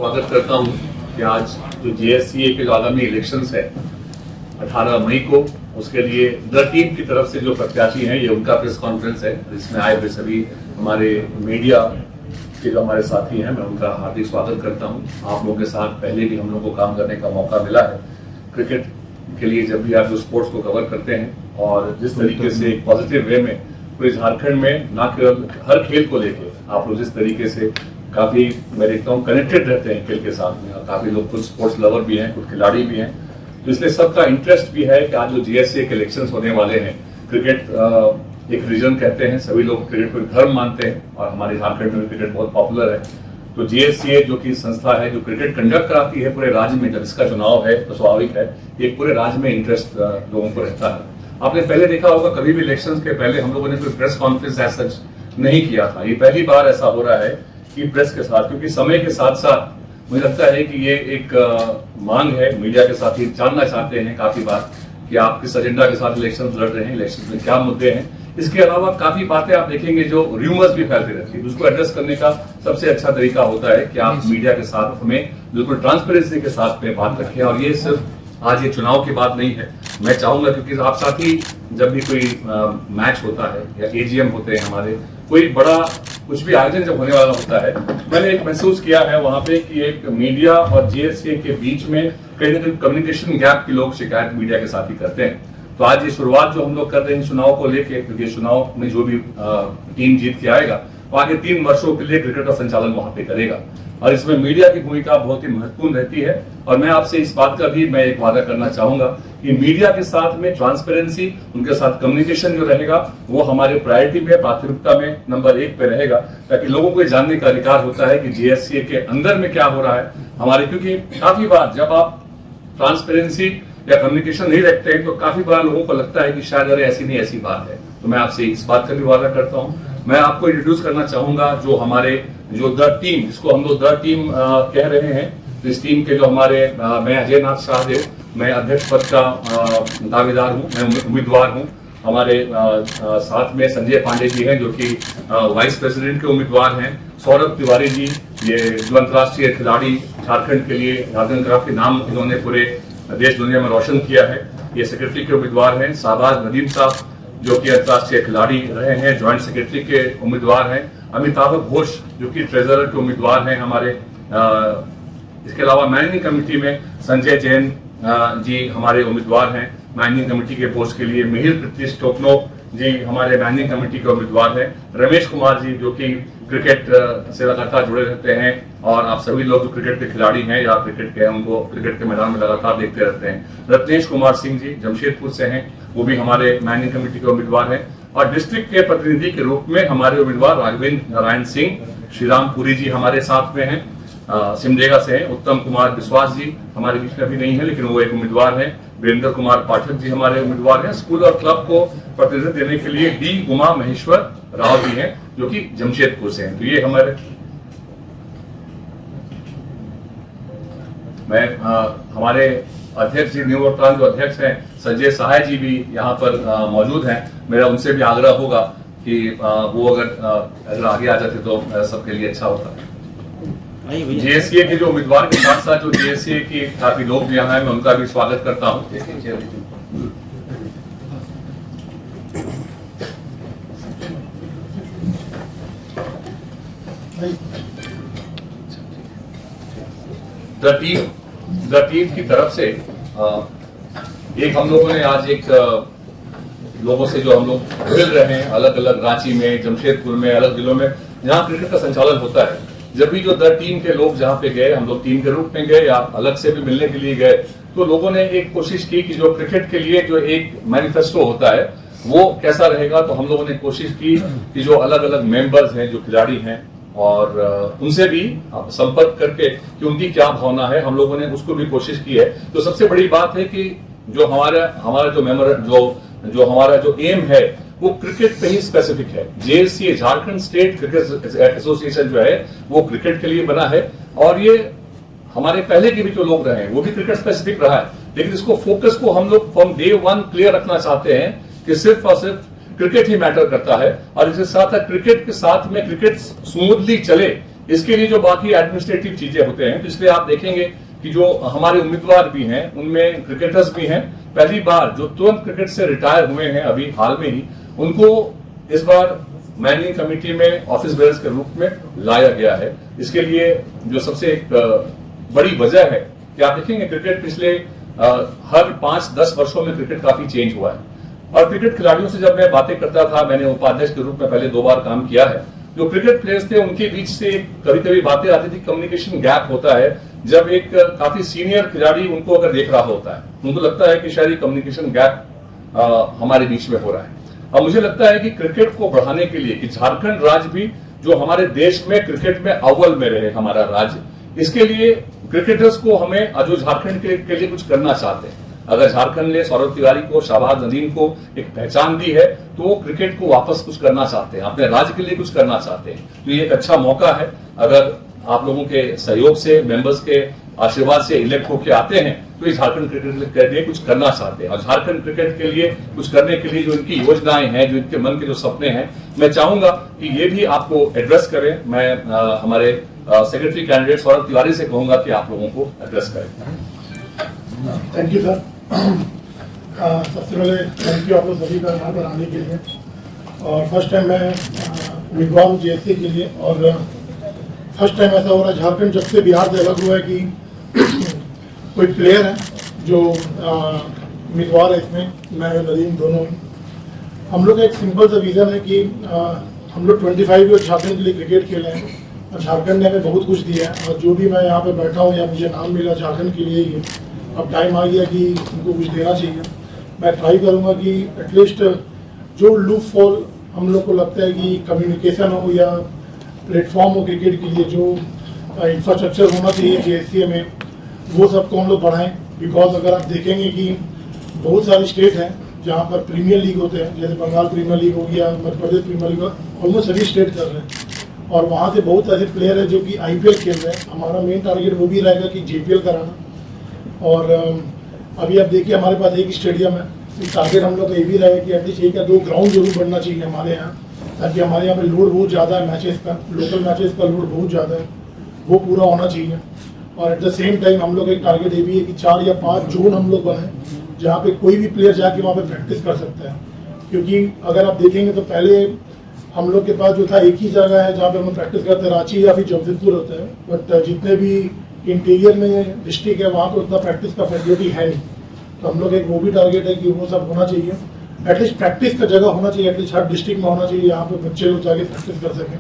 स्वागत करता हूं कि आज जो JSCA के जो आगामी इलेक्शंस है 18 मई को, उसके लिए द टीम की तरफ से जो प्रत्याशी हैं, ये उनका प्रेस कॉन्फ्रेंस है। इसमें आए हुए सभी हमारे मीडिया के जो हमारे साथी हैं, मैं उनका हार्दिक स्वागत करता हूं। आप लोगों के साथ पहले भी हम लोगों को काम करने का मौका मिला है क्रिकेट के लिए, जब भी आप जो स्पोर्ट्स को कवर करते हैं। और जिस तरीके से एक पॉजिटिव वे में पूरे झारखंड में न केवल हर खेल को लेके आप लोग जिस तरीके से काफी, मैं देखता हूँ, कनेक्टेड रहते हैं खेल के साथ में, और काफी लोग कुछ स्पोर्ट्स लवर भी हैं, कुछ खिलाड़ी भी हैं, तो इसलिए सबका इंटरेस्ट भी है कि आज जो JSCA के इलेक्शंस होने वाले हैं, क्रिकेट एक रीजन कहते हैं, सभी लोग क्रिकेट को धर्म मानते हैं और हमारे झारखंड में क्रिकेट बहुत पॉपुलर है। तो JSCA जो कि संस्था है जो क्रिकेट कंडक्ट कराती है पूरे राज्य में, जब इसका चुनाव है तो स्वाभाविक है एक पूरे राज्य में इंटरेस्ट लोगों को रहता है। आपने पहले देखा होगा, कभी भी इलेक्शंस के पहले हम लोगों ने कोई प्रेस कॉन्फ्रेंस एज सच नहीं किया था। ये पहली बार ऐसा हो रहा है कि प्रेस के साथ, क्योंकि समय के साथ साथ मुझे लगता है कि ये एक मांग है, मीडिया के साथ ही जानना चाहते हैं काफी बार कि आप किस एजेंडा के साथ इलेक्शन लड़ रहे हैं, इलेक्शन में क्या मुद्दे हैं। इसके अलावा काफी बातें आप देखेंगे जो र्यूमर्स भी फैलती रहती है, उसको एड्रेस करने का सबसे अच्छा तरीका होता है कि आप मीडिया के साथ हमें बिल्कुल ट्रांसपेरेंसी के साथ में बात रखें। और ये सिर्फ आज ये चुनाव की बात नहीं है, मैं चाहूंगा, क्योंकि आप साथ ही जब भी कोई मैच होता है या AGM होते हैं हमारे, कोई बड़ा कुछ भी आयोजन जब होने वाला होता है, मैंने एक महसूस किया है वहां पे कि एक मीडिया और JSCA के बीच में कहीं ना कहीं कम्युनिकेशन गैप की लोग शिकायत मीडिया के साथ ही करते हैं। तो आज ये शुरुआत जो हम लोग कर रहे हैं चुनाव को लेके, क्योंकि चुनाव में जो भी टीम जीत के आएगा वो आगे 3 वर्षों के लिए क्रिकेट का संचालन वहां पे करेगा, और इसमें मीडिया की भूमिका बहुत ही महत्वपूर्ण रहती है। और मैं आपसे इस बात का भी मैं एक वादा करना चाहूंगा कि मीडिया के साथ में ट्रांसपेरेंसी, उनके साथ कम्युनिकेशन जो रहेगा वो हमारे प्रायोरिटी में, प्राथमिकता में नंबर 1 पे रहेगा, ताकि लोगों को जानने का अधिकार होता है कि JSCA के अंदर में क्या हो रहा है हमारे। क्योंकि काफी बार जब आप ट्रांसपेरेंसी या कम्युनिकेशन नहीं रखते हैं तो काफी बार लोगों को लगता है कि शायद अरे ऐसी नहीं ऐसी बात है। तो मैं आपसे इस बात का भी वादा करता हूं। मैं आपको इंट्रोड्यूस करना चाहूंगा जो हमारे जो द टीम, जिसको हम लोग द टीम कह रहे हैं, तो इस टीम के जो हमारे मैं अजय नाथ शाहदेव, मैं अध्यक्ष पद का दावेदार हूं, मैं उम्मीदवार हूं। हमारे साथ में संजय पांडे जी हैं जो कि वाइस प्रेसिडेंट के उम्मीदवार हैं। सौरभ तिवारी जी, ये जो अंतर्राष्ट्रीय खिलाड़ी, झारखंड के लिए झारखंड का काफी नाम इन्होंने पूरे देश दुनिया में रोशन किया है, ये सेक्रेटरी के उम्मीदवार हैं। शाहबाज नदीम साहब जो कि अंतर्राष्ट्रीय खिलाड़ी रहे हैं, ज्वाइंट सेक्रेटरी के उम्मीदवार हैं। अमिताभ घोष जो कि ट्रेजरर के उम्मीदवार हैं हमारे। इसके अलावा मैनेजिंग कमेटी में संजय जैन जी हमारे उम्मीदवार हैं मैनेजिंग कमेटी के पोस्ट के लिए। मिहिर प्रतीश टोकनो जी हमारे मैनेजिंग कमेटी के उम्मीदवार हैं। रमेश कुमार जी जो कि क्रिकेट से लगातार जुड़े रहते हैं, और आप सभी लोग जो क्रिकेट के खिलाड़ी हैं या क्रिकेट के हैं उनको क्रिकेट के मैदान में लगातार देखते रहते हैं। रत्नेश कुमार सिंह जी जमशेदपुर से हैं, वो भी हमारे मैनेजिंग कमेटी के उम्मीदवार हैं। और डिस्ट्रिक्ट के प्रतिनिधि के रूप में हमारे उम्मीदवार राघवेंद्र नारायण सिंह, श्रीराम पुरी जी हमारे साथ में हैं, सिमडेगा से हैं। उत्तम कुमार विश्वास जी हमारे बीच में अभी नहीं है, लेकिन वो एक उम्मीदवार हैं। वीरेंद्र कुमार पाठक जी हमारे उम्मीदवार हैं। स्कूल और क्लब को प्रतिनिधित्व देने के लिए डी उमा महेश्वर राव जी हैं जो कि जमशेदपुर से हैं। तो ये हमारे हमारे अध्यक्ष जी, न्यू वर्तमान जो अध्यक्ष हैं संजय सहाय जी भी यहाँ पर मौजूद हैं। मेरा उनसे भी आग्रह होगा कि वो अगर आगे आ जाते तो सबके लिए अच्छा होता। JSCA के जो उम्मीदवार के साथ साथ जो JSCA के काफी लोग भी यहाँ हैं, मैं उनका भी स्वागत करता हूँ। द टीम की तरफ से एक हम लोगों ने आज एक लोगों से जो हम लोग मिल रहे हैं अलग अलग, रांची में, जमशेदपुर में, अलग जिलों में जहाँ क्रिकेट का संचालन होता है, जब भी जो द टीम के लोग जहाँ पे गए, हम लोग टीम के रूप में गए या अलग से भी मिलने के लिए गए, तो लोगों ने एक कोशिश की कि जो क्रिकेट के लिए जो एक मैनिफेस्टो होता है वो कैसा रहेगा। तो हम लोगों ने कोशिश की कि जो अलग अलग मेंबर्स हैं, जो खिलाड़ी हैं, और उनसे भी संपर्क करके कि उनकी क्या भावना है, हम लोगों ने उसको भी कोशिश की है। तो सबसे बड़ी बात है कि जो हमारा जो हमारा जो एम है वो क्रिकेट पे ही स्पेसिफिक है। JSCA Jharkhand state cricket association जो है वो क्रिकेट के लिए बना है, और ये हमारे पहले के भी जो लोग रहे हैं वो भी क्रिकेट स्पेसिफिक रहा है, लेकिन इसको फोकस को हम लोग फ्रॉम डे 1 क्लियर रखना चाहते हैं कि सिर्फ और सिर्फ क्रिकेट ही मैटर करता है, और इसके साथ क्रिकेट के साथ में क्रिकेट स्मूथली चले इसके लिए जो बाकी एडमिनिस्ट्रेटिव चीजें होते हैं, तो इसलिए आप देखेंगे कि जो हमारे उम्मीदवार भी हैं उनमें क्रिकेटर्स भी हैं। पहली बार जो तुरंत क्रिकेट से रिटायर हुए हैं अभी हाल में ही, उनको इस बार मैनेजिंग कमेटी में ऑफिस बेयर्स के रूप में लाया गया है। इसके लिए जो सबसे एक बड़ी वजह है कि आप देखेंगे क्रिकेट पिछले हर 5-10 वर्षों में क्रिकेट काफी चेंज हुआ है। और क्रिकेट खिलाड़ियों से जब मैं बातें करता था, मैंने उपाध्यक्ष के रूप में पहले 2 बार काम किया है, जो क्रिकेट प्लेयर्स थे उनके बीच से कभी कभी बातें आती थी, कम्युनिकेशन गैप होता है। जब एक काफी सीनियर खिलाड़ी उनको अगर देख रहा होता है, उनको लगता है कि शायद ये कम्युनिकेशन गैप हमारे बीच में हो रहा है। और मुझे लगता है कि क्रिकेट को बढ़ाने के लिए कि झारखंड राज्य भी जो हमारे देश में क्रिकेट में अव्वल में रहे हमारा राज्य, इसके लिए क्रिकेटर्स को हमें जो झारखंड के लिए कुछ करना चाहते हैं। अगर झारखंड ने सौरभ तिवारी को, शाहबाज नदीम को एक पहचान दी है, तो वो क्रिकेट को वापस कुछ करना चाहते हैं, अपने राज्य के लिए कुछ करना चाहते हैं। तो ये एक अच्छा मौका है। अगर आप लोगों के सहयोग से, मेंबर्स के आशीर्वाद से इलेक्ट होकर आते हैं, तो ये झारखंड क्रिकेट के लिए कुछ करना चाहते हैं। और झारखंड क्रिकेट के लिए कुछ करने के लिए जो इनकी योजनाएं हैं, जो इनके मन के जो सपने हैं, मैं चाहूंगा कि ये भी आपको एड्रेस करें। मैं हमारे सेक्रेटरी कैंडिडेट सौरभ तिवारी से कहूंगा कि आप लोगों को एड्रेस करें। Thank you sir. सबसे पहले थैंक यू आप लोग सभी का यहाँ पर आने के लिए। और फर्स्ट टाइम मैं उम्मीदवार हूँ JSC के लिए, और फर्स्ट टाइम ऐसा हो रहा है झारखंड जब से बिहार से अलग हुआ है कि कोई प्लेयर है जो उम्मीदवार है इसमें, मैं नदीम दोनों। हम लोग का एक सिंपल सा विजन है कि हम लोग 25 ईयर झारखंड के लिए क्रिकेट खेले हैं, और झारखंड ने हमें बहुत कुछ दिया है। और जो भी मैं यहाँ पे बैठा हूँ या मुझे नाम मिला झारखंड के लिए ही है। अब टाइम आ गया कि उनको कुछ देना चाहिए। मैं ट्राई करूँगा कि एटलीस्ट जो लूप फॉल हम लोग को लगता है कि कम्युनिकेशन हो या प्लेटफॉर्म हो क्रिकेट के लिए, जो इंफ्रास्ट्रक्चर होना चाहिए JSC में, वो सबको हम लोग बढ़ाएं। बिकॉज अगर आप देखेंगे कि बहुत सारे स्टेट हैं जहाँ पर प्रीमियर लीग होते हैं, जैसे बंगाल प्रीमियर लीग हो गया, Madhya Pradesh premiere league, almost सभी स्टेट कर रहे हैं। और वहाँ से बहुत ऐसे प्लेयर हैं जो कि IPL खेल रहे हैं। हमारा मेन टारगेट वो भी रहेगा कि JPL कराना। और अभी आप देखिए हमारे पास एक स्टेडियम है, टारगेट हम लोग का ये भी रहेगा कि एटलीस्ट 1 या 2 ग्राउंड जरूर बनना चाहिए हमारे यहाँ, ताकि हमारे यहाँ पे लोड बहुत ज़्यादा है मैचेस का, लोकल मैचेस का लोड बहुत ज़्यादा है, वो पूरा होना चाहिए। और एट द सेम टाइम हम लोग एक टारगेट ये भी है कि 4 या 5 जोन हम लोग बनाएं, जहाँ पे कोई भी प्लेयर जाके वहाँ पे प्रैक्टिस कर सकता है। क्योंकि अगर आप देखेंगे तो पहले हम लोग के पास जो था एक ही जगह है जहाँ पे हम प्रैक्टिस करते हैं, रांची या फिर जमशेदपुर होता है। बट जितने भी इंटीरियर में डिस्ट्रिक्ट है वहाँ पे उतना प्रैक्टिस का फैसिलिटी है नहीं। तो हम लोग एक वो भी टारगेट है कि वो सब होना चाहिए, एटलीस्ट प्रैक्टिस का जगह होना चाहिए, एटलीस्ट हर डिस्ट्रिक्ट में होना चाहिए, यहाँ पे बच्चे लोग जाके प्रैक्टिस कर सकें।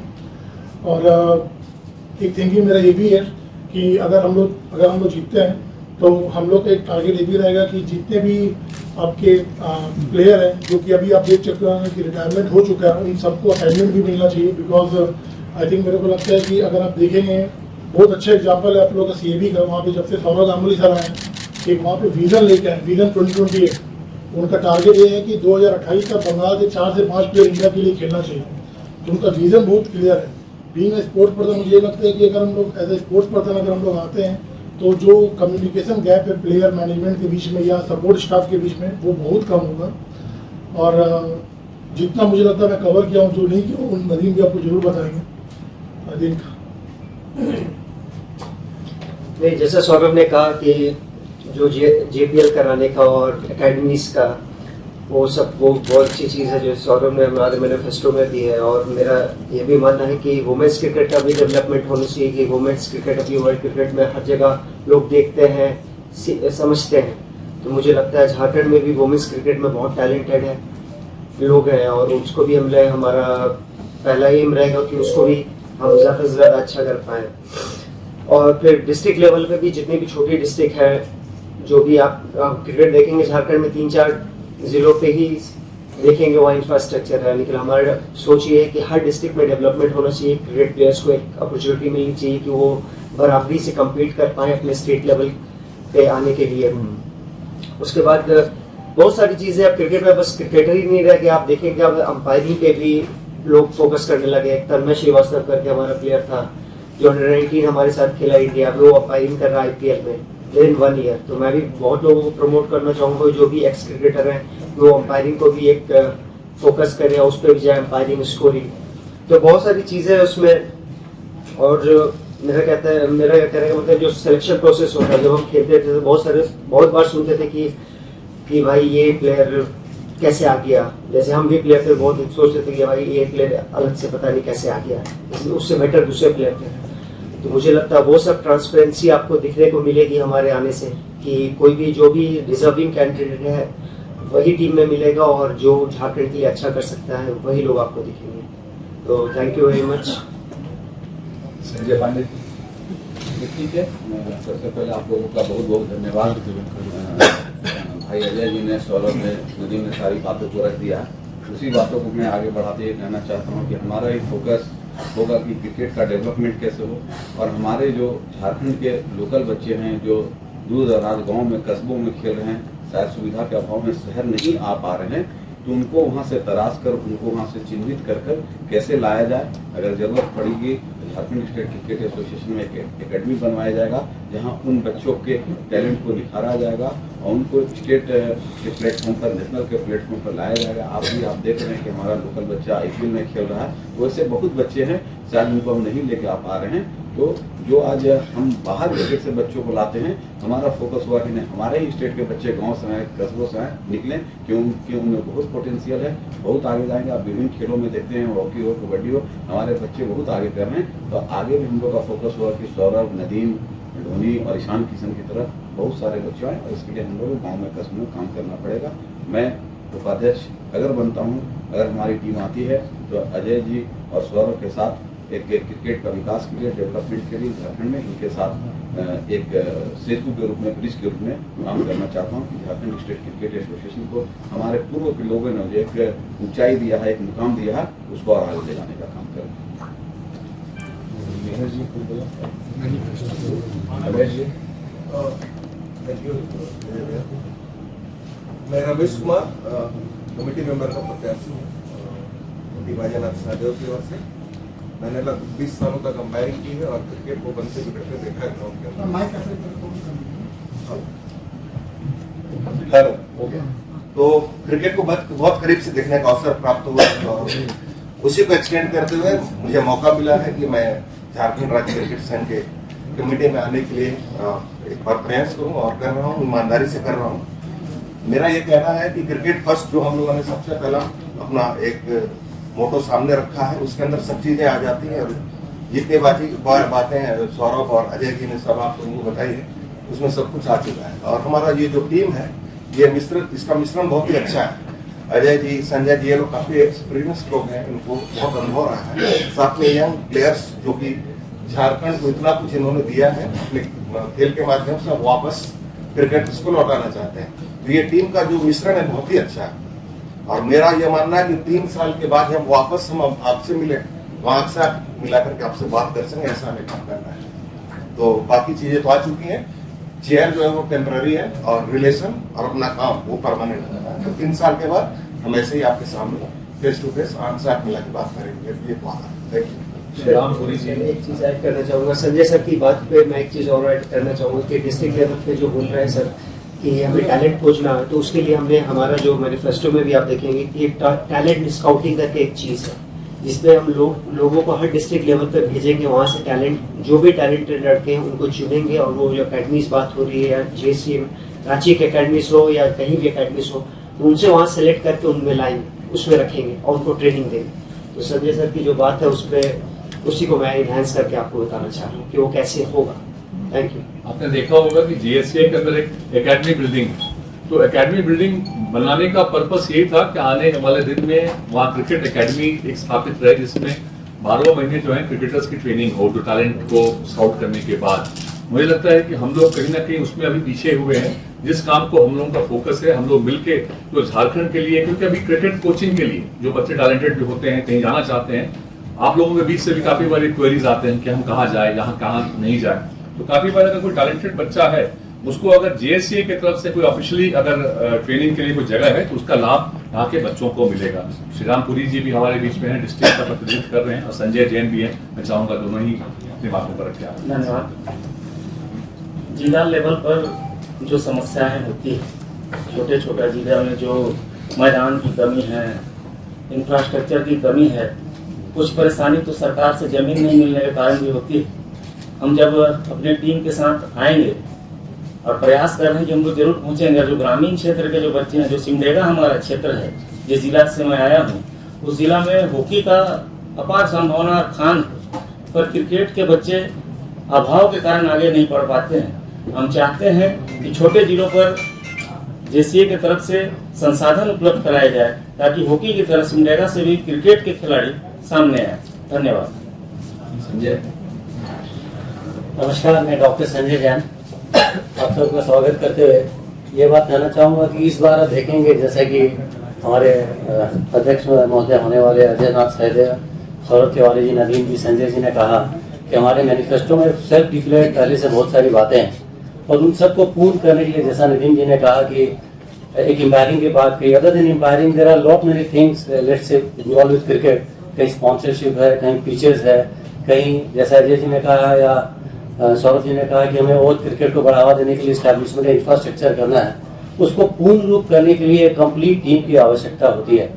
और एक थिंकिंग मेरा ये भी है कि अगर हम लोग जीतते हैं तो हम लोग का एक टारगेट ये भी रहेगा कि जितने भी आपके प्लेयर हैं जो कि अभी आप देख चुके हैं कि रिटायरमेंट हो चुका है, उन सबको असाइनमेंट भी मिलना चाहिए। बिकॉज आई थिंक मेरे को लगता है कि अगर आप देखेंगे, बहुत अच्छा एग्जाम्पल है आप लोगों का CAB का। वहाँ पे जब से सौरभ गांगुली सर आए, एक वहाँ पे विजन लेके आए, विजन 2028। उनका टारगेट ये है कि 2028 तक बंगाल के 4 से 5 प्लेयर इंडिया के लिए खेलना चाहिए। तो उनका विजन बहुत क्लियर है। बीइंग स्पोर्ट्स पर्सन मुझे लगता है कि अगर हम लोग एज ए स्पोर्ट्स पर्सन अगर हम लोग आते हैं, तो जो कम्युनिकेशन गैप है प्लेयर मैनेजमेंट के बीच में या सपोर्ट स्टाफ के बीच में, वो बहुत कम होगा। और जितना मुझे लगता है मैं कवर किया हूँ, जो नहीं किया उन नदीम भी आपको जरूर बताएंगे। नदीम नहीं, जैसा सौरभ ने कहा कि जो JPL कराने का और एकेडमीज का, वो बहुत अच्छी चीज़ है जो सौरभ ने हमारे मैनिफेस्टो में दी है। और मेरा ये भी मानना है कि वुमेन्स क्रिकेट का भी डेवलपमेंट होनी चाहिए, कि वुमेन्स क्रिकेट अभी वर्ल्ड क्रिकेट में हर जगह लोग देखते हैं, समझते हैं। तो मुझे लगता है झारखंड में भी वुमेन्स क्रिकेट में बहुत टैलेंटेड है लोग हैं, और उसको भी हमारा पहला एम रहेगा कि उसको भी हम ज़्यादा से ज़्यादा अच्छा कर पाएँ। और फिर डिस्ट्रिक्ट लेवल पे भी जितनी भी छोटी डिस्ट्रिक्ट है, जो भी आप क्रिकेट देखेंगे झारखंड में 3-4 जिलों पे ही देखेंगे वहाँ इंफ्रास्ट्रक्चर है। लेकिन हमारा सोच ये है कि हर डिस्ट्रिक्ट में डेवलपमेंट होना चाहिए, क्रिकेट प्लेयर्स को एक अपॉर्चुनिटी मिलनी चाहिए कि वो बराबरी से कम्पीट कर पाएँ अपने स्टेट लेवल पे आने के लिए। उसके बाद बहुत सारी चीज़ें अब क्रिकेट में बस क्रिकेटर ही नहीं रह गए, आप देखेंगे अब अंपायरिंग पे भी लोग फोकस करने लगे। तन्मय श्रीवास्तव करके हमारा प्लेयर था जो अंडर-19 हमारे साथ खेला इंडिया, वो अंपायरिंग कर रहा है IPL में विद 1 ईयर। तो मैं भी बहुत लोगों को प्रमोट करना चाहूँगा जो भी एक्स क्रिकेटर हैं, वो अंपायरिंग को भी एक फोकस करें, उस पर भी जाए, अंपायरिंग, स्कोरिंग। तो बहुत सारी चीज़ें उसमें और मेरा कहने का मतलब जो सिलेक्शन प्रोसेस होता है, जब हम खेलते थे तो बहुत बार सुनते थे कि भाई ये प्लेयर कैसे आ गया। जैसे हम भी प्लेयर थे, बहुत सोचते थे कि भाई ये प्लेयर अलग से पता नहीं कैसे आ गया, उससे बेटर दूसरे प्लेयर थे। तो मुझे लगता है वो सब ट्रांसपेरेंसी आपको दिखने को मिलेगी हमारे आने से, कि कोई भी जो भी डिजर्विंग कैंडिडेट है वही टीम में मिलेगा, और जो झारखंड के लिए अच्छा कर सकता है वही लोग आपको दिखेंगे। तो thank you very much. Sanjay Pandey ठीक है, सबसे पहले आप लोगों का बहुत बहुत धन्यवाद। भाई अजय जी ने, सौरभ ने, नदीम ने सारी बातों को रख दिया। उसी बातों को मैं आगे बढ़ाते हुए कहना चाहता हूँ कि हमारा ही फोकस होगा कि क्रिकेट का डेवलपमेंट कैसे हो, और हमारे जो झारखंड के लोकल बच्चे हैं जो दूर दराज गाँव में, कस्बों में खेल रहे हैं, शायद सुविधा के अभाव में शहर नहीं आ पा रहे हैं, तो उनको वहाँ से तराश कर, उनको वहाँ से चिन्हित कर कैसे लाया जाए। अगर जरूरत पड़ेगी तो झारखंड स्टेट क्रिकेट एसोसिएशन में एक एकेडमी बनवाया जाएगा, जहाँ उन बच्चों के टैलेंट को निखारा जाएगा और उनको स्टेट के प्लेटफॉर्म पर, नेशनल के प्लेटफॉर्म पर लाया जाएगा। आप देख रहे हैं कि हमारा लोकल बच्चा IPL में खेल रहा है, तो वैसे बहुत बच्चे हैं, शायद उनको हम नहीं लेके आ पा रहे हैं। तो जो आज हम बाहर क्रिकेट से बच्चों को लाते हैं, हमारा फोकस हुआ कि नहीं, हमारे ही स्टेट के बच्चे गांव से हैं, कस्बों से हैं, निकलें, क्योंकि उनमें बहुत पोटेंशियल है, बहुत आगे जाएंगे। आप विभिन्न खेलों में देखते हैं, हॉकी हो, कबड्डी हो, हमारे बच्चे बहुत आगे कर रहे हैं। तो आगे भी हम लोग का फोकस हुआ कि सौरभ, नदीम, धोनी और ईशान किशन की तरफ बहुत सारे बच्चे हैं, और इसके लिए हम लोग गाँव में, कस्बों में काम करना पड़ेगा। मैं उपाध्यक्ष अगर बनता हूँ, अगर हमारी टीम आती है, तो अजय जी और सौरभ के साथ एक क्रिकेट का विकास के लिए, डेवलपमेंट के लिए झारखंड में इनके साथ एक सेतु के रूप में, ब्रिज के रूप में काम करना चाहता हूँ कि झारखंड स्टेट क्रिकेट एसोसिएशन को हमारे पूर्व के लोगों ने जो एक ऊंचाई दिया है, एक मुकाम दिया है, उसको और आगे ले जाने का काम करें। मैं रमेश कुमार, कमेटी मेंबर का प्रत्याशी हूँ डिवाइजन सहदेव की ओर से। मैंने लगभग 20 सालों तक अंपायरिंग की है और क्रिकेट को बनते बिगड़ते देखा है ग्राउंड के अंदर। तो क्रिकेट को बहुत करीब से देखने का अवसर प्राप्त हुआ, और उसी को एक्सटेंड करते हुए मुझे मौका मिला है कि मैं झारखंड राज्य क्रिकेट संघ के कमेटी में आने के लिए एक बार प्रयास करूं, और कर रहा हूं, ईमानदारी से कर रहा हूं। मेरा ये कहना है कि क्रिकेट फर्स्ट जो हम लोगों ने सबसे पहला अपना एक मोटो सामने रखा है, उसके अंदर सब चीजें आ जाती हैं, और जितने बातें सौरभ और अजय जी ने सब आप लोगों को बताई है, उसमें सब कुछ आ चुका है। और हमारा ये जो टीम है, ये इसका मिश्रण बहुत ही अच्छा है। अजय जी, संजय जी, ये लोग काफी एक्सपीरियंस लोग हैं, इनको बहुत अनुभव रहा है। साथ में यंग प्लेयर्स जो कि झारखंड को इतना कुछ इन्होंने दिया है अपने खेल के माध्यम से, वापस क्रिकेट को लौटाना चाहते हैं। तो ये टीम का जो मिश्रण है बहुत ही अच्छा है, और मेरा ये मानना है कि 3 साल के बाद जब वापस हम आपसे मिले, वहां से मिलाकर के आपसे बात कर सकें, ऐसा हमें काम करना है। तो बाकी चीजें तो आ चुकी हैं, चेयर जो है वो टेम्पररी है, और रिलेशन और अपना काम वो परमानेंट है। तो 3 साल के बाद हम ऐसे ही आपके सामने फेस टू फेस आंसर मिला के बात करेंगे। ये थैंक यू। एक चीज ऐड करना चाहूँगा संजय सर की बात पे, मैं एक चीज और ऐड करना चाहूँगा कि डिस्ट्रिक्ट लेवल पे जो बोल रहे हैं सर कि हमें टैलेंट खोजना है, तो उसके लिए हमने हमारा जो मैनिफेस्टो में भी आप देखेंगे कि एक टैलेंट स्काउटिंग करके एक चीज़ है, जिसमें हम लोगों को हर डिस्ट्रिक्ट लेवल पे भेजेंगे, वहाँ से टैलेंट, जो भी टैलेंटेड लड़के हैं उनको चुनेंगे, और वो जो अकेडमीज बात हो रही है, या JCM रांची के अकेडमीज हो या कहीं भी अकेडमीज हो, तो उनसे वहाँ सेलेक्ट करके उनमें लाएंगे, उसमें रखेंगे और उनको ट्रेनिंग देंगे। तो संजय सर की जो बात है उस पर, उसी को मैं इन्हांस करके आपको बताना चाह रहा हूँ कि वो कैसे होगा। Thank you. आपने देखा होगा कि JSCA के अंदर एक एकेडमी बिल्डिंग, तो एकेडमी बिल्डिंग बनाने का पर्पस यही था कि आने वाले दिन में वहाँ क्रिकेट एकेडमी एक स्थापित रहे, जिसमें 12 महीने जो है क्रिकेटर्स की ट्रेनिंग हो, जो टैलेंट को स्काउट करने के बाद। मुझे लगता है कि हम लोग कहीं ना कहीं उसमें अभी पीछे हुए हैं। जिस काम को हम लोगों का फोकस है, हम लोग मिलके जो झारखंड के लिए, क्योंकि अभी क्रिकेट कोचिंग के लिए जो बच्चे टैलेंटेड भी होते हैं, कहीं जाना चाहते हैं, आप लोगों के बीच से भी काफी बार क्वेरीज आते हैं कि हम कहाँ जाए, यहाँ कहाँ नहीं जाए। तो काफी बार अगर कोई टैलेंटेड बच्चा है, उसको अगर JSCA की तरफ से कोई ऑफिशियली अगर ट्रेनिंग के लिए कोई जगह है, तो उसका लाभ यहाँ के बच्चों को मिलेगा। श्रीराम पुरी जी भी हमारे बीच में है, डिस्ट्रिक्ट का प्रतिनिधित्व कर रहे हैं, और संजय जैन भी है। मैं चाहूंगा दोनों ही अपनी बातों पर रखें। धन्यवाद। जिला लेवल पर जो समस्याएं होती है, छोटे छोटे जिले में जो मैदान की कमी है, इंफ्रास्ट्रक्चर की कमी है, कुछ परेशानी तो सरकार से जमीन नहीं मिलने के कारण भी होती है। हम जब अपने टीम के साथ आएंगे और प्रयास कर रहे हैं कि हम लोग जरूर पहुंचेंगे। जो ग्रामीण क्षेत्र के जो बच्चे हैं, जो सिमडेगा हमारा क्षेत्र है, जिस जिला से मैं आया हूँ, उस जिला में हॉकी का अपार संभावना खान पर क्रिकेट के बच्चे अभाव के कारण आगे नहीं बढ़ पाते हैं। हम चाहते हैं कि छोटे जिलों पर जेसीए की तरफ से संसाधन उपलब्ध कराए जाए ताकि हॉकी की तरह सिमडेगा से भी क्रिकेट के खिलाड़ी सामने आए। धन्यवाद। संजय। नमस्कार, मैं डॉक्टर संजय जैन आप सबका स्वागत करते हुए ये बात कहना चाहूँगा कि इस बार आप देखेंगे जैसा कि हमारे अध्यक्ष महोदय होने वाले अजय नाथ सहदेव, सौरभ तिवारी जी, नदीम जी, संजय जी ने कहा कि हमारे मैनिफेस्टो में सेल्फ डिक्लेयर्ड पहले से बहुत सारी बातें हैं और उन सबको पूर्ण करने के लिए जैसा नदीम जी ने कहा कि एक एम्पायरिंग की बात कही। Other than umpiring there are lot many things let's say involve with cricket. कहीं स्पॉन्सरशिप है, कहीं पिचेस है, कहीं जैसा अजय जी ने कहा या सौरभ जी ने कहा कि हमें और क्रिकेट को बढ़ावा देने के लिए स्टैब्लिशमेंट इंफ्रास्ट्रक्चर करना है। उसको पूर्ण रूप करने के लिए कंप्लीट टीम की आवश्यकता होती है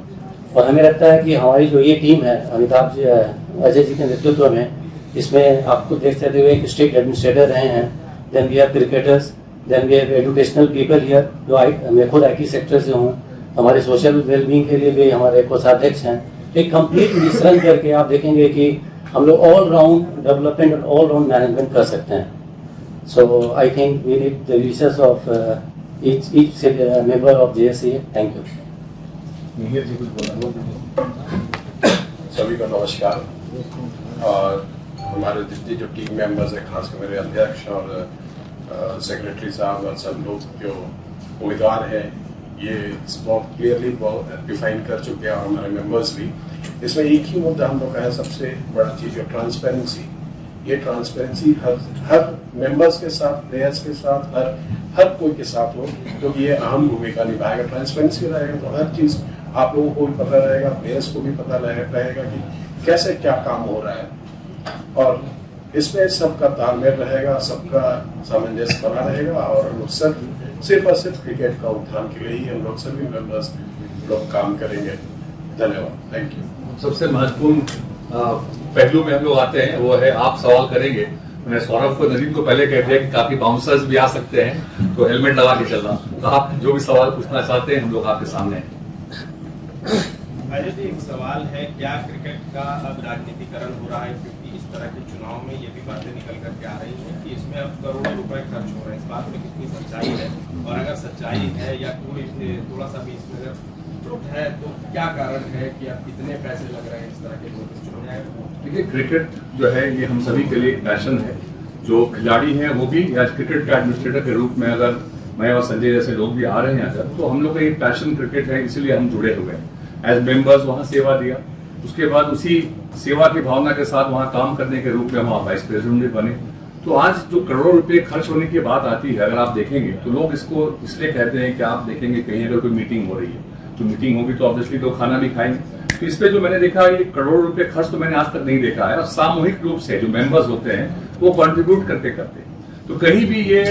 और हमें लगता है कि हमारी जो ये टीम है अमिताभ जी, अजय जी के नेतृत्व में, इसमें आपको देख सकते हुए एक स्ट्रिक्ट एडमिनिस्ट्रेटर रहे हैं, then we have cricketers, then we have educational people here जो मैं खुद IT सेक्टर से हूँ, हमारे सोशल वेलबींग के लिए भी हमारे कोषाध्यक्ष हैं। एक कंप्लीट मिश्रण करके आप देखेंगे कि हम लोग ऑल राउंड डेवलपमेंट और ऑल राउंड मैनेजमेंट कर सकते हैं। So I think we need the wishes of each member of JSA. Thank you. सभी को नमस्कार। और हमारे जितने जो टीम मेंबर्स हैं, खासकर मेरे अध्यक्ष और सेक्रेटरी साहब और सब लोग जो उम्मीदवार हैं, ये बहुत क्लियरली डिफाइन कर चुके हैं और हमारे मेंबर्स भी। इसमें एक ही मुद्दा हम लोग का है, सबसे बड़ा चीज़ है ट्रांसपेरेंसी। ये ट्रांसपेरेंसी हर मेंबर्स के साथ, प्लेयर्स के साथ, हर कोई के साथ हो, क्योंकि ये अहम भूमिका निभाएगा। ट्रांसपेरेंसी रहेगा तो हर चीज़ आप लोगों को भी पता रहेगा, प्लेयर्स को भी पता रहेगा कि कैसे क्या काम हो रहा है और इसमें सबका तालमेल रहेगा, सबका सामंजस्य बना रहेगा और हम लोग सिर्फ और सिर्फ क्रिकेट का उत्थान के लिए ही हम लोग सभी मेंबर्स लोग काम करेंगे। धन्यवाद। Thank you. सबसे महत्वपूर्ण पहलू में हम लोग आते हैं, वो है आप सवाल करेंगे। मैंने सौरभ को, नदीम को पहले कह दिया कि काफी बाउंसर्स भी आ सकते हैं, तो हेलमेट लगा के चलना। तो आप जो भी सवाल पूछना चाहते हैं हम लोग आपके सामने हैं। अजय जी, एक सवाल है, क्या क्रिकेट का अब राजनीतिकरण हो रहा है? क्योंकि इस तरह के चुनाव में ये भी बातें निकल करके आ रही हैं कि इसमें अब करोड़ों रुपए खर्च हो रहे हैं। इस बात में कितनी सच्चाई है और अगर सच्चाई है या थोड़ा सा भी इसमें अगर त्रुटि है तो क्या कारण है कि अब कितने पैसे लग रहे हैं इस तरह के चुनाव में? देखिए, क्रिकेट जो है ये हम सभी के लिए एक पैशन है। जो खिलाड़ी हैं वो भी या क्रिकेट के एडमिनिस्ट्रेटर के रूप में अगर मैं और संजय जैसे लोग भी आ रहे हैं अगर, तो हम लोग का ये पैशन क्रिकेट है, इसीलिए हम जुड़े हुए हैं। एज मेंबर्स वहाँ सेवा दिया, उसके बाद उसी सेवा की भावना के साथ वहाँ काम करने के रूप में हम वाइस प्रेसिडेंट भी बने। तो आज जो करोड़ों रुपए खर्च होने की बात आती है, अगर आप देखेंगे तो लोग इसको इसलिए कहते हैं कि आप देखेंगे कहीं अगर कोई मीटिंग हो रही है, तो मीटिंग होगी तो ऑब्वियसली लोग खाना भी खाएंगे। तो इस पे जो मैंने देखा, ये करोड़ों रुपए खर्च तो मैंने आज तक नहीं देखा है। और सामूहिक रूप से जो मेंबर्स होते हैं वो कंट्रीब्यूट करते तो कहीं भी ये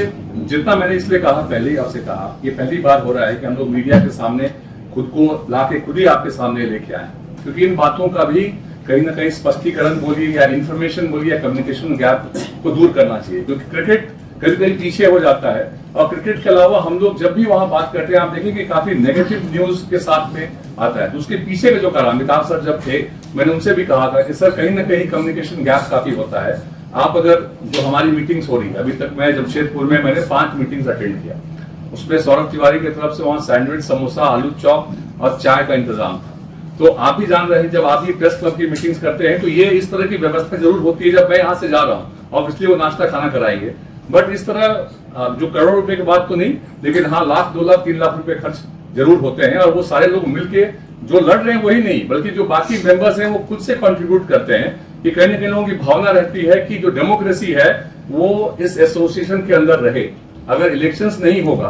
जितना मैंने इसलिए कहा, पहले ही आपसे कहा, ये पहली बार हो रहा है कि हम लोग मीडिया के सामने खुद को लाके खुद ही आपके सामने लेके आए, क्योंकि इन बातों का भी कहीं ना कहीं स्पष्टीकरण बोलिए या इन्फॉर्मेशन बोलिए या कम्युनिकेशन गैप को दूर करना चाहिए, क्योंकि क्रिकेट कभी कभी पीछे हो जाता है। और क्रिकेट के अलावा हम लोग जब भी वहां बात करते हैं, आप देखेंगे काफी नेगेटिव न्यूज के साथ में आता है। तो उसके पीछे के जो कारण, अमिताभ सर जब थे, मैंने उनसे भी कहा था कि सर कहीं ना कहीं कम्युनिकेशन गैप काफी होता है। आप अगर जो हमारी मीटिंग्स हो रही है, अभी तक मैं जमशेदपुर में मैंने 5 मीटिंग्स अटेंड किया, उसमें सौरभ तिवारी की तरफ से वहां सैंडविच, समोसा, आलू चॉप और चाय का इंतजाम था। तो आप भी जान रहे हैं, जब आप ये प्रेस क्लब की मीटिंग्स करते हैं तो ये इस तरह की व्यवस्था जरूर होती है। जब मैं यहाँ से जा रहा हूँ, ऑब्वियसली वो नाश्ता खाना कराएंगे, बट इस तरह जो करोड़ रुपए की बात तो नहीं, लेकिन हाँ 1 लाख, 2 लाख, 3 लाख रुपए खर्च जरूर होते हैं। और वो सारे लोग मिलके जो लड़ रहे हैं वही नहीं, बल्कि जो बाकी मेंबर्स हैं वो खुद से कंट्रीब्यूट करते हैं। कि कहीं ना कहीं लोगों की भावना रहती है कि जो डेमोक्रेसी है वो इस एसोसिएशन के अंदर रहे। अगर इलेक्शंस नहीं होगा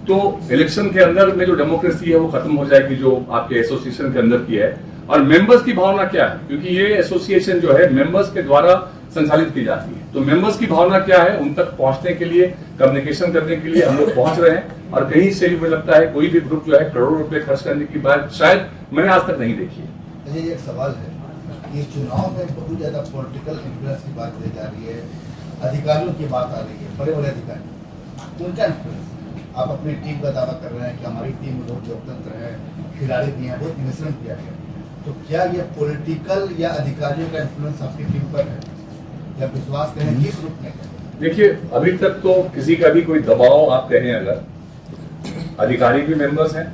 तो इलेक्शन के अंदर में जो डेमोक्रेसी है वो खत्म हो जाएगी, जो आपके एसोसिएशन के अंदर की है। और मेंबर्स की भावना क्या है, क्योंकि ये एसोसिएशन जो है मेंबर्स के द्वारा संचालित की जाती है, तो मेंबर्स की भावना क्या है, उन तक पहुंचने के लिए, कम्युनिकेशन करने के लिए हम लोग पहुंच रहे हैं। और कहीं से भी मुझे लगता है कोई भी ग्रुप जो है करोड़ों रुपए खर्च करने की बात शायद मैंने आज तक नहीं देखी है। एक सवाल है, कि चुनाव में बहुत ज़्यादा पॉलिटिकल इन्फ्लुएंस की बात की जा रही है, अधिकारियों की बात आ रही है, बड़े बड़े अधिकारी, उनका इन्फ्लुएंस। आप अपनी टीम का दावा कर रहे हैं कि हमारी टीम में बहुत लोकतंत्र है, खिलाड़ी भी हैं, बहुत मिश्रण किया गया, तो क्या ये पॉलिटिकल या अधिकारियों का इन्फ्लुएंस आपकी टीम पर है, या विश्वास करें किस रूप में करें? देखिए, अभी तक तो किसी का भी कोई दबाव आप कहें, अगर अधिकारी भी मेंबर्स हैं,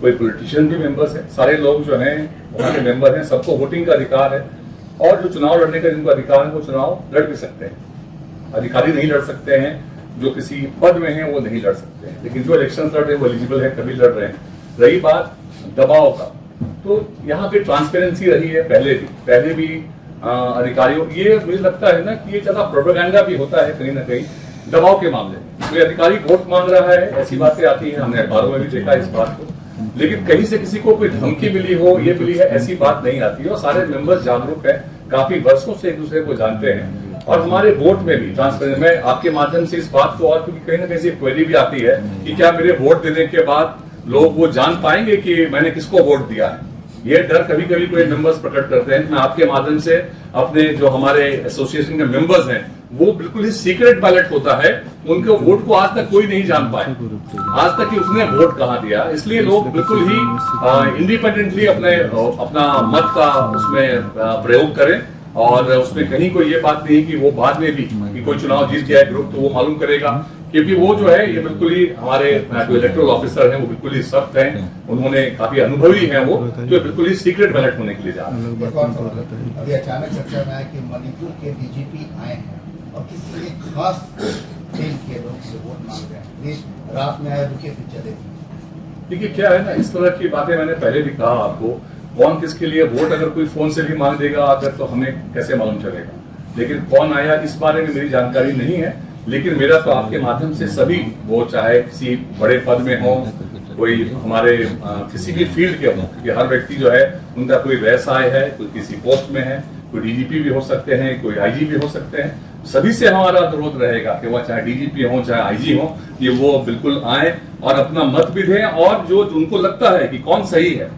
कोई पॉलिटिशियन भी मेंबर्स हैं, सारे लोग जो हैं वहाँ के मेंबर हैं, सबको वोटिंग का अधिकार है, और जो चुनाव लड़ने का जिनको अधिकार है वो चुनाव लड़ भी सकते हैं। अधिकारी नहीं लड़ सकते हैं, जो किसी पद में हैं वो नहीं लड़ सकते हैं, लेकिन जो इलेक्शन लड़ रहे हैं वो एलिजिबल है, कभी लड़ रहे हैं। रही बात दबाव का, तो यहाँ पे ट्रांसपेरेंसी रही है पहले भी अधिकारियों, ये मुझे लगता है ना कि ये ज्यादा प्रोपेगेंडा भी होता है कहीं ना कहीं दबाव के मामले में। कोई अधिकारी वोट मांग रहा है, ऐसी बातें आती हैं, हमने अखबारों में भी देखा इस बात को, लेकिन कहीं से किसी को कोई धमकी मिली हो, ये मिली है, ऐसी बात नहीं आती है। और सारे मेंबर्स जागरूक हैं, काफी वर्षों से एक दूसरे को जानते हैं, और हमारे वोट में भी ट्रांसपेरेंट। मैं आपके माध्यम से इस बात को, और क्योंकि कहीं ना कहीं से क्वेरी भी आती है कि क्या मेरे वोट देने के बाद लोग वो जान पाएंगे कि मैंने किसको वोट दिया है, ये डर कभी कभी कोई मेंबर्स प्रकट करते हैं। मैं आपके माध्यम से अपने जो हमारे एसोसिएशन के मेंबर्स हैं, वो बिल्कुल ही सीक्रेट बैलेट होता है, उनके वोट को आज तक कोई नहीं जान पाए, आज तक कि उसने वोट कहाँ दिया। इसलिए लोग बिल्कुल ही इंडिपेंडेंटली अपना मत का उसमें प्रयोग करें, और उसमें कहीं कोई ये बात नहीं कि वो बाद में भी कि कोई चुनाव जीत गया है ग्रुप तो वो मालूम करेगा, क्योंकि वो जो है ये बिल्कुल ही हमारे जो इलेक्टोरल ऑफिसर हैं वो बिल्कुल ही सख्त हैं, उन्होंने काफी अनुभवी हैं, वो जो बिल्कुल ही सीक्रेट बैलेट होने के लिए जा रहे हैं। अभी अचानक चर्चा में आया कि मणिपुर के डीजीपी आए हैं और किसी एक खास टीम के लोग से वोट मांग रहे हैं, रात में आए, रुके फिर चले। देखिए क्या है ना, इस तरह की बातें मैंने पहले भी कहा आपको, कौन किसके लिए वोट अगर कोई फोन से भी मांग देगा आकर तो हमें कैसे मालूम चलेगा, लेकिन कौन आया इस बारे में मेरी जानकारी नहीं है। लेकिन मेरा तो आपके माध्यम से सभी, वो चाहे किसी बड़े पद में हो, कोई हमारे किसी भी फील्ड के हो, क्योंकि हर व्यक्ति जो है उनका कोई व्यवसाय है, कोई किसी पोस्ट में है, कोई डीजीपी भी हो सकते हैं, कोई आईजी भी हो सकते हैं, सभी से हमारा अनुरोध रहेगा कि वह चाहे डीजीपी हो चाहे आईजी हो, कि वो बिल्कुल आए और अपना मत भी दें, और जो उनको लगता है कि कौन सही है,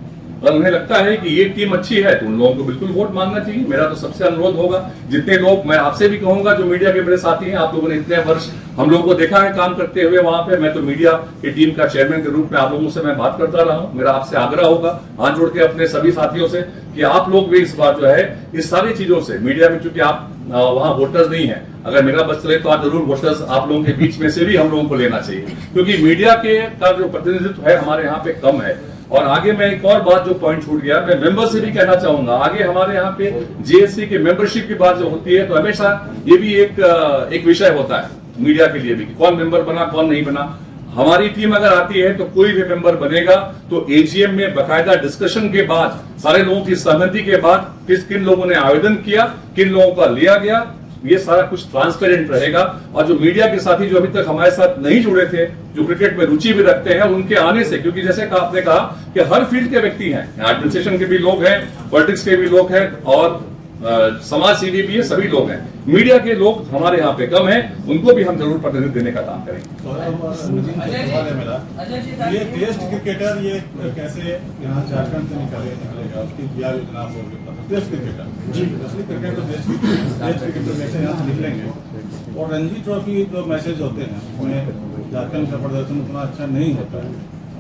अगर उन्हें लगता है कि ये टीम अच्छी है तो उन लोगों को बिल्कुल वोट मांगना चाहिए। मेरा तो सबसे अनुरोध होगा, जितने लोग, मैं आपसे भी कहूंगा जो मीडिया के मेरे साथी हैं, आप लोगों ने इतने वर्ष हम लोगों को देखा है काम करते हुए वहां पे, मैं तो मीडिया की टीम का चेयरमैन के रूप में आप लोगों से मैं बात करता रहा हूं। मेरा आपसे आग्रह होगा हाथ जोड़ के अपने सभी साथियों से कि आप लोग भी इस बार जो है इस सारी चीजों से मीडिया में, चूंकि आप वहां वोटर्स नहीं है, अगर मेरा बस चले तो आप जरूर वोटर्स आप लोगों के बीच में से भी हम लोगों को लेना चाहिए, क्योंकि मीडिया के का जो प्रतिनिधित्व है हमारे यहाँ पे कम है। और आगे मैं एक और बात जो पॉइंट छूट गया, मैं मेंबर से भी कहना चाहूंगा, आगे हमारे यहाँ पे जेएससी के मेंबरशिप की बात जो होती है तो हमेशा ये भी एक विषय होता है मीडिया के लिए भी कि कौन मेंबर बना कौन नहीं बना। हमारी टीम अगर आती है तो कोई भी मेंबर बनेगा तो एजीएम में बकायदा डिस्कशन के बाद, सारे लोगों की सहमति के बाद, किन लोगों ने आवेदन किया, किन लोगों का लिया गया, ये सारा कुछ ट्रांसपेरेंट रहेगा। और जो मीडिया के साथी जो अभी तक हमारे साथ नहीं जुड़े थे, जो क्रिकेट में रुचि भी रखते हैं, उनके आने से, क्योंकि जैसे आपने कहा कि हर फील्ड के व्यक्ति हैं, एडमिनिस्ट्रेशन के भी लोग हैं, पॉलिटिक्स के भी लोग हैं, और समाज सेवी भी है, सभी लोग हैं। मीडिया के लोग हमारे यहाँ पे कम हैं, उनको भी हम जरूर प्रतिनिधित्व देने का काम करेंगे। ये टेस्ट क्रिकेटर ये कैसे यहाँ झारखंड से निकलेगा, उसकी क्या योजना होगी? टेस्ट क्रिकेटर जी, असली क्रिकेट तो टेस्ट क्रिकेटर में से यहाँ से निकलेंगे। और रणजी ट्रॉफी जो मैचेज होते हैं उसमें झारखंड का प्रदर्शन उतना अच्छा नहीं होता है,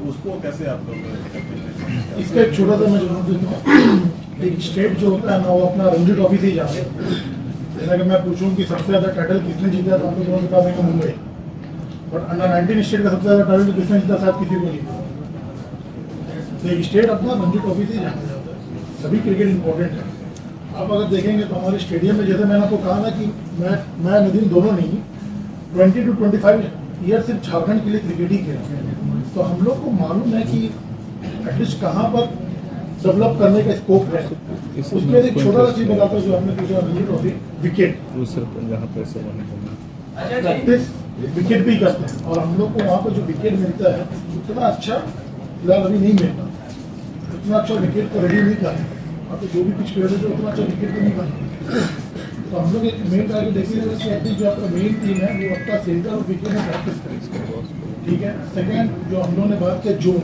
उसको कैसे आप लोग? इसका एक छोटा सा मैं जवाब देता हूँ। एक स्टेट जो होता है ना, वो अपना रणजी ट्रॉफी से ही जाते हैं। जैसा कि मैं पूछूं कि सबसे ज्यादा टाइटल किसने जीता, तो आप लोगों ने बता देंगे मुंबई। और अंडर 19 स्टेट का सबसे ज्यादा टाइटल किसने जीता, शायद किसी को नहीं। तो एक स्टेट अपना रणजी ट्रॉफी से ही जाना जाता है। सभी क्रिकेट इंपॉर्टेंट है। आप अगर देखेंगे तो हमारे स्टेडियम में, जैसे मैंने आपको कहा ना कि मैं नदीम दोनों नहीं, 20 to 25 ईयर सिर्फ झारखंड के लिए क्रिकेट ही खेला। तो हम लोग को मालूम है कि एटलीस्ट कहाँ पर डेवलप करने का स्कोप है। उसमें एक छोटा सा चीज बताता हूँ जो हमने पूछा, Ranji trophy wicket, practice wicket भी करते हैं, और हम लोग को वहाँ पर जो विकेट मिलता है उतना अच्छा फिलहाल अभी नहीं मिलता, उतना अच्छा विकेट को रेडी नहीं करते। तो जो भी पिच खेलते थे उतना अच्छा विकेट को नहीं करते। तो हम लोग एक मेन टारगेट देखिए, जो आपका मेन टीम है वो अपना सेंटर और विकेट में प्रैक्टिस करें, ठीक है। सेकेंड, जो हम लोगों ने बात किया जोन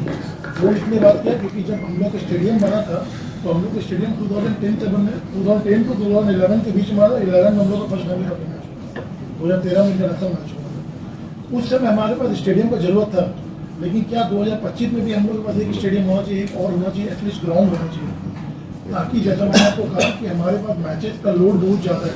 इसलिए बात किया क्योंकि जब हम लोग का स्टेडियम बना था तो हम लोग को स्टेडियम 2010 से बनने 2010 to 2011 के बीच में 11 में हम लोग का फर्स्ट फैमिली कप मैच 2013 में इंटरनेशनल मैच हुआ। उस समय हमारे पास स्टेडियम का जरूरत था, लेकिन क्या 2025 में भी हम लोग के पास एक स्टेडियम होना चाहिए, एक और होना चाहिए, एटलीस्ट ग्राउंड होना चाहिए, ताकि जैसा मैंने आपको कहा कि हमारे पास मैचेस का लोड बहुत ज़्यादा है।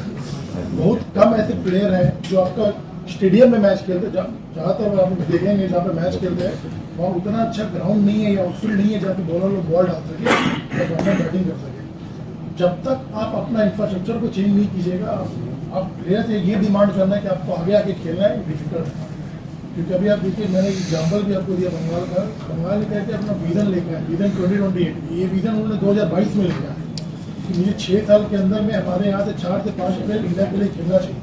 बहुत कम ऐसे प्लेयर हैं जो आपका स्टेडियम में मैच खेलते, ज़्यादातर आप देखेंगे जहाँ पे मैच खेलते हैं वहाँ उतना अच्छा ग्राउंड नहीं है या आउटफील्ड नहीं है जहाँ पे बॉलर लोग बॉल डाल सके या बॉलर बैटिंग कर सके। जब तक आप अपना इंफ्रास्ट्रक्चर को चेंज नहीं कीजिएगा, आप प्लेयर से ये डिमांड करना है कि आपको आगे आके खेलना है, डिफिकल्ट है। क्योंकि अभी आप देखिए, मैंने एग्जाम्पल भी आपको दिया बंगाल का। बंगाल कहते अपना विजन लेकर आए, विजन 2028, ये विजन उन्होंने 2022 में लेकर आए कि मुझे 6 साल के अंदर में हमारे यहाँ से 4 से 5 अप्रैल इंडिया के लिए खेलना चाहिए।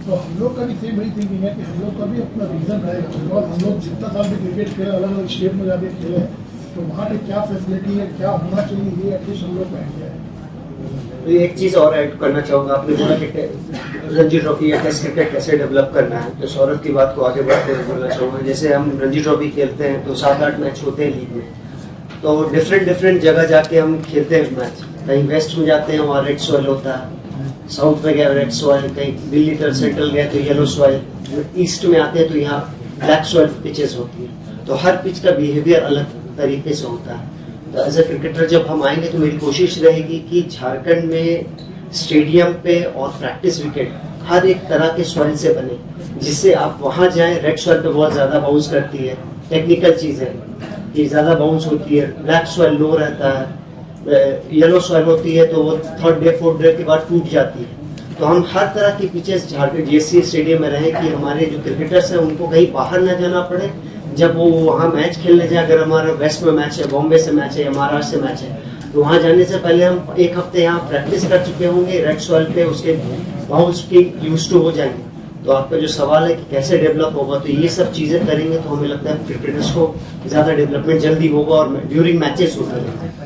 तो हम लोग का भी सेम वही थिंकिंग है कि हम लोग का भी अपना रीजन रहेगा, और हम लोग जितना साल भी क्रिकेट खेले, अलग अलग स्टेट में जाके खेले, तो वहाँ पे क्या फैसिलिटी है, क्या होना चाहिए, ये एटलीस्ट हम लोग का आइडिया है। तो एक चीज़ और ऐड करना चाहूँगा, आपने बोला कि रणजी ट्रॉफी या टेस्ट क्रिकेट कैसे डेवलप करना है, तो सौरभ की बात को आगे बढ़ते हुए बोलना चाहूँगा। जैसे हम रणजी ट्रॉफी खेलते हैं तो 7-8 मैच होते हैं लीग में, तो डिफरेंट जगह जाके हम खेलते हैं मैच। कहीं वेस्ट में जाते हैं वहाँ रेड सॉइल होता है, साउथ में गया रेड सॉइल, कहीं दिल्ली तरफ सेंट्रल गया तो येलो सॉइल, ईस्ट में आते हैं तो यहाँ ब्लैक सॉइल पिचेस होती है। तो हर पिच का बिहेवियर अलग तरीके से होता है। तो एज ए क्रिकेटर जब हम आएंगे तो मेरी कोशिश रहेगी कि झारखंड में स्टेडियम पे और प्रैक्टिस विकेट हर एक तरह के सॉइल से बने, जिससे आप वहाँ जाएं। रेड सॉइल पे बहुत ज़्यादा बाउंस करती है, टेक्निकल चीज़ है कि ज़्यादा बाउंस होती है। ब्लैक सॉइल लो रहता है, येलो सॉइल होती है तो वो 3rd डे 4th डे के बाद टूट जाती है। तो हम हर तरह की पिचेस झारखंड जीएससी स्टेडियम में रहें कि हमारे जो क्रिकेटर्स हैं उनको कहीं बाहर ना जाना पड़े जब वो वहाँ मैच खेलने जाए। अगर हमारा वेस्ट में मैच है, बॉम्बे से मैच है या महाराष्ट्र से मैच है, तो वहाँ जाने से पहले हम 1 हफ्ते यहाँ प्रैक्टिस कर चुके होंगे रेड सॉइल पे, उसके बाउंस की यूज टू हो जाएंगे। तो आपका जो सवाल है कि कैसे डेवलप होगा, तो ये सब चीज़ें करेंगे तो हमें लगता है क्रिकेटर्स को ज़्यादा डेवलपमेंट जल्दी होगा और ड्यूरिंग मैचेस होता है।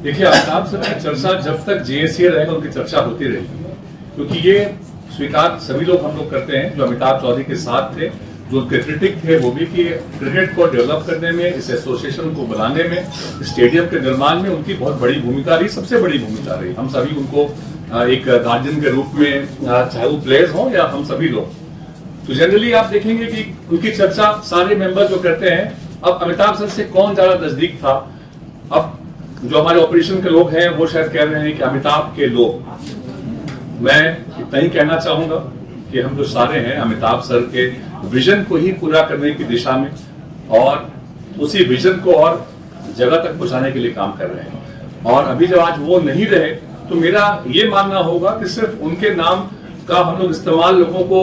देखिए, अमिताभ सर की चर्चा जब तक जेएससी रहेगा उनकी चर्चा होती रहेगी, क्योंकि ये स्वीकार सभी लोग हम लोग करते हैं जो अमिताभ चौधरी के साथ थे, जो उनके क्रिटिक थे, वो भी कि क्रिकेट को डेवलप करने में, इस एसोसिएशन को बनाने में, स्टेडियम के निर्माण में उनकी बहुत बड़ी भूमिका रही, सबसे बड़ी भूमिका रही। हम सभी उनको एक गार्जियन के रूप में, चाहे वो प्लेयर्स हों या हम सभी लोग, तो जनरली आप देखेंगे कि उनकी चर्चा सारे मेंबर जो करते हैं। अब अमिताभ सर से कौन ज्यादा नजदीक था, अब जो हमारे ऑपरेशन के लोग हैं वो शायद कह रहे हैं कि अमिताभ के लोग। मैं इतना ही कहना चाहूंगा कि हम जो सारे हैं अमिताभ सर के विजन को ही पूरा करने की दिशा में और उसी विजन को और जगह तक पहुंचाने के लिए काम कर रहे हैं। और अभी जब आज वो नहीं रहे तो मेरा ये मानना होगा कि सिर्फ उनके नाम का हम लोग इस्तेमाल लोगों को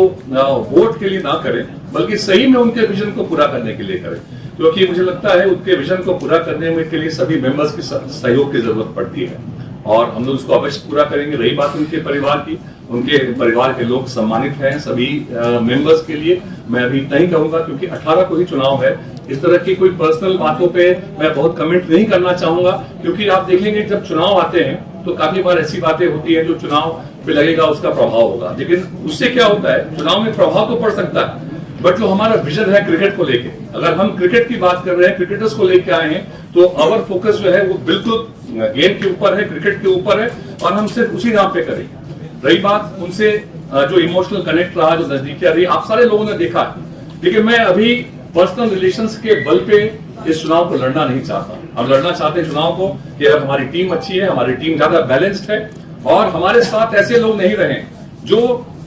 वोट के लिए ना करें, बल्कि सही में उनके विजन को पूरा करने के लिए करें, क्योंकि मुझे लगता है उनके विजन को पूरा करने में के लिए सभी मेंबर्स के सहयोग की जरूरत पड़ती है और हम लोग उसको अवश्य पूरा करेंगे। रही बात उनके परिवार की, उनके परिवार के लोग सम्मानित हैं सभी मेंबर्स के लिए। मैं अभी इतना ही कहूंगा क्योंकि 18 को ही चुनाव है, इस तरह की कोई पर्सनल बातों पे मैं बहुत कमेंट नहीं करना चाहूंगा, क्योंकि आप देखेंगे जब चुनाव आते हैं तो काफी बार ऐसी बातें होती हैं जो चुनाव पे लगेगा उसका प्रभाव होगा, लेकिन उससे क्या होता है, चुनाव में प्रभाव तो पड़ सकता है, बट जो हमारा विजन है क्रिकेट को लेके, अगर हम क्रिकेट की बात कर रहे हैं, क्रिकेटर्स को लेके आए हैं, तो आवर फोकस जो है वो बिल्कुल गेम के ऊपर है, क्रिकेट के ऊपर है और हम सिर्फ उसी नाम पे करेंगे। रही बात उनसे जो इमोशनल कनेक्ट रहा, जो नजदीकियां रही, आप सारे लोगों ने देखा है, लेकिन मैं अभी पर्सनल रिलेशंस के बल पे इस चुनाव को लड़ना नहीं चाहता। हम लड़ना चाहते हैं चुनाव को कि अगर हमारी टीम अच्छी है, हमारी टीम ज्यादा बैलेंस्ड है और हमारे साथ ऐसे लोग नहीं रहे जो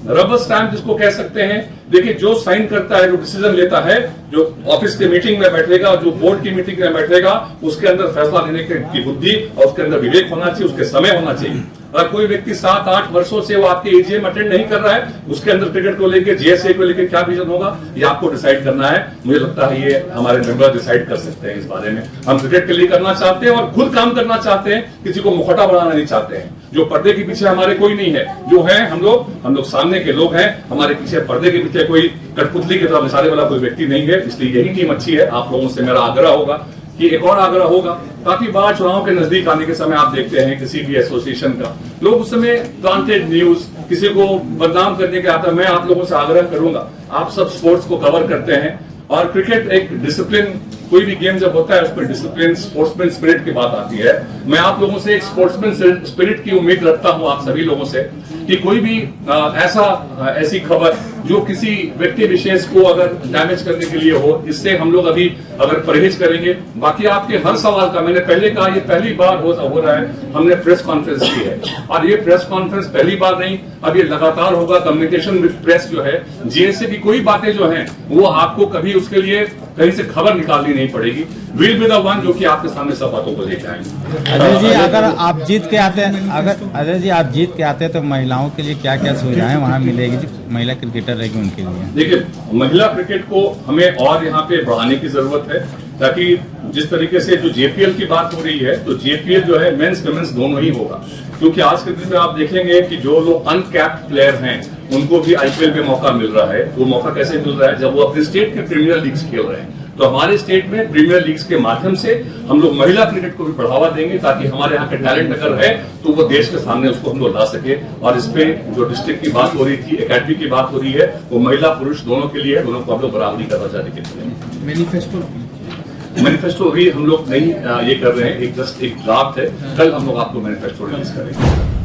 रबर स्टैम्प जिसको कह सकते हैं। देखिए, जो साइन करता है, जो डिसीजन लेता है, जो ऑफिस की मीटिंग में बैठेगा, जो बोर्ड की मीटिंग में बैठेगा, उसके अंदर फैसला लेने की बुद्धि और उसके अंदर विवेक होना चाहिए, उसके समय होना चाहिए। अगर कोई व्यक्ति 7-8 वर्षों से वो आपके एजीएम अटेंड नहीं कर रहा है, उसके अंदर क्रिकेट को लेकर, जीएसए को लेकर क्या विजन होगा, ये आपको डिसाइड करना है। मुझे लगता है ये हमारे मेंबर डिसाइड कर सकते हैं इस बारे में। हम क्रिकेट के लिए करना चाहते हैं और खुद काम करना चाहते हैं, किसी को मुखौटा बनाना नहीं चाहते हैं। जो पर्दे के पीछे हमारे कोई नहीं है, जो है हम लोग सामने के लोग हैं, हमारे पीछे पर्दे के पीछे कोई कठपुतली की तरह मिसाले वाला कोई व्यक्ति नहीं है। इसलिए यही टीम अच्छी है। आप लोगों से मेरा आग्रह होगा कि एक और आग्रह होगा, काफी बार चुनाव के नजदीक आने के समय आप देखते हैं किसी भी एसोसिएशन का लोग उस समय प्लांटेड न्यूज किसी को बदनाम करने के आता, मैं आप लोगों से आग्रह करूंगा, आप सब स्पोर्ट्स को कवर करते हैं और क्रिकेट एक डिसिप्लिन, कोई भी गेम जब होता है उस पर डिसिप्लिन, स्पोर्ट्समैन स्पिरिट की बात आती है। मैं आप लोगों से एक स्पोर्ट्समैन स्पिरिट की उम्मीद रखता हूं आप सभी लोगों से कि कोई भी ऐसी खबर जो किसी व्यक्ति विशेष को अगर डैमेज करने के लिए हो, इससे हम लोग अभी अगर परहेज करेंगे। बाकी आपके हर सवाल का, मैंने पहले कहा, ये पहली बार हो रहा है, हमने प्रेस कॉन्फ्रेंस की है और ये प्रेस कॉन्फ्रेंस पहली बार नहीं, अब ये लगातार होगा। कम्युनिकेशन विद प्रेस जो है, जीएसए की कोई बातें जो हैं वो आपको कभी उसके लिए कहीं से खबर निकालनी नहीं पड़ेगी। विल बी द वन जो कि आपके सामने सब बातों को लेकर आएंगे। अजय जी, अगर आप जीत के आते हैं, अगर अजय जी आप जीत के आते हैं तो महिलाओं के लिए क्या क्या सुविधाएं वहां मिलेगी, महिला क्रिकेटर रहेगी उनके लिए? देखिए, महिला क्रिकेट को हमें और यहाँ पे बढ़ाने की जरूरत है, ताकि जिस तरीके से जो जेपीएल की बात हो रही है, तो जेपीएल जो है मेंस वुमेन्स दोनों ही होगा, क्योंकि आज के दिन में आप देखेंगे कि जो लोग अनकैप्ड प्लेयर हैं उनको भी आईपीएल में मौका मिल रहा है। वो मौका कैसे मिल रहा है? जब वो अपने स्टेट के प्रीमियर लीग्स खेल रहे हैं। तो हमारे स्टेट में प्रीमियर लीग्स के माध्यम से हम लोग महिला क्रिकेट को भी बढ़ावा देंगे, ताकि हमारे यहाँ के टैलेंट अगर है तो वो देश के सामने उसको हम लोग ला सके। और इस पे जो डिस्ट्रिक्ट की बात हो रही थी, एकेडमी की बात हो रही है, वो महिला पुरुष दोनों के लिए है, दोनों को हम लोग बराबरी का दर्जा देंगे। मैनिफेस्टो भी हम लोग नहीं ये कर रहे हैं, एक जस्ट एक ड्राफ्ट है, कल हम लोग आपको मैनिफेस्टो रिलीज करेंगे।